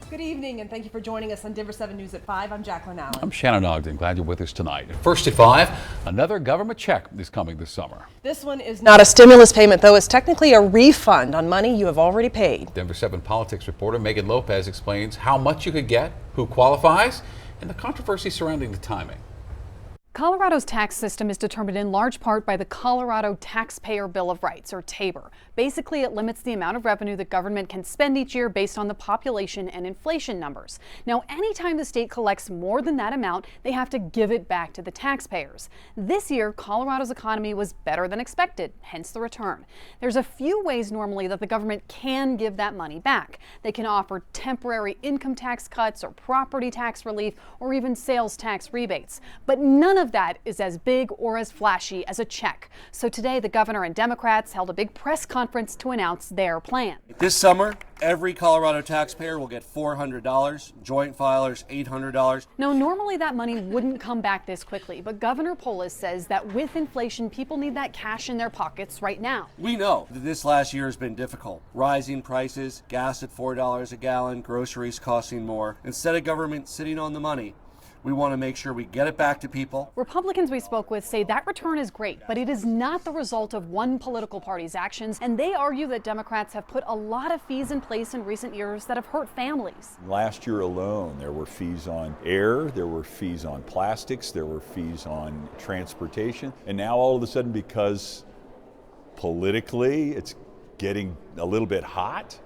Good evening, and thank you for joining us on Denver 7 News at 5. I'm JACLYN Allen. I'm Shannon Ogden. Glad you're with us tonight. First at 5, another government check is coming this summer. This one is not a stimulus payment, though. It's technically a refund on money you have already paid. Denver 7 politics reporter MEGHAN Lopez explains how much you could get, who qualifies, and the controversy surrounding the timing. Colorado's tax system is determined in large part by the Colorado Taxpayer Bill of Rights, or TABOR. Basically, it limits the amount of revenue the government can spend each year based on the population and inflation numbers. Now, anytime the state collects more than that amount, they have to give it back to the taxpayers. This year, Colorado's economy was better than expected, hence the return. There's a few ways normally that the government can give that money back. They can offer temporary income tax cuts or property tax relief or even sales tax rebates. But none of that is as big or as flashy as a check. So today, the governor and Democrats held a big press conference to announce their plan. This summer, every Colorado taxpayer will get $400, joint filers $800. Now, normally that money wouldn't come back this quickly, but Governor Polis says that with inflation, people need that cash in their pockets right now. We know that this last year has been difficult. Rising prices, gas at $4 a gallon, groceries costing more. Instead of government sitting on the money, we want to make sure we get it back to people. Republicans we spoke with say that return is great, but it is not the result of one political party's actions, and they argue that Democrats have put a lot of fees in place in recent years that have hurt families. Last year alone, there were fees on air, there were fees on plastics, there were fees on transportation, and now all of a sudden, because politically it's getting a little bit hot,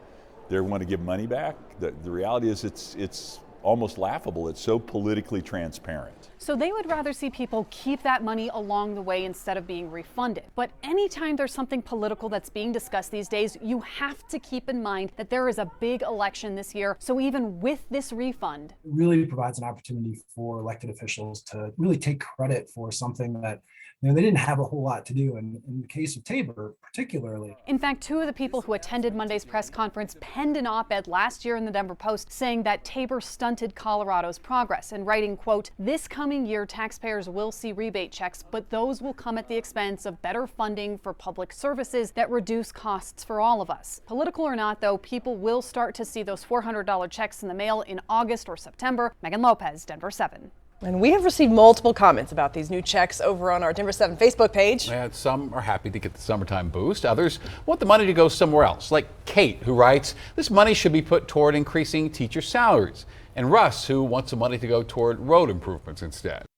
they want to give money back. The reality is it's almost laughable. It's so politically transparent. So they would rather see people keep that money along the way instead of being refunded. But anytime there's something political that's being discussed these days, you have to keep in mind that there is a big election this year. So even with this refund, it really provides an opportunity for elected officials to really take credit for something that they didn't have a whole lot to do, and in the case of TABOR particularly. In fact, two of the people who attended Monday's press conference penned an op-ed last year in the Denver Post saying that TABOR stunted Colorado's progress and writing, quote, "This coming year taxpayers will see rebate checks, but those will come at the expense of better funding for public services that reduce costs for all of us." Political or not, though, people will start to see those $400 checks in the mail in August or September. MEGHAN Lopez, Denver 7. And we have received multiple comments about these new checks over on our Denver 7 Facebook page. And some are happy to get the summertime boost. Others want the money to go somewhere else, like Kate, who writes, "This money should be put toward increasing teacher salaries." And Russ, who wants the money to go toward road improvements instead.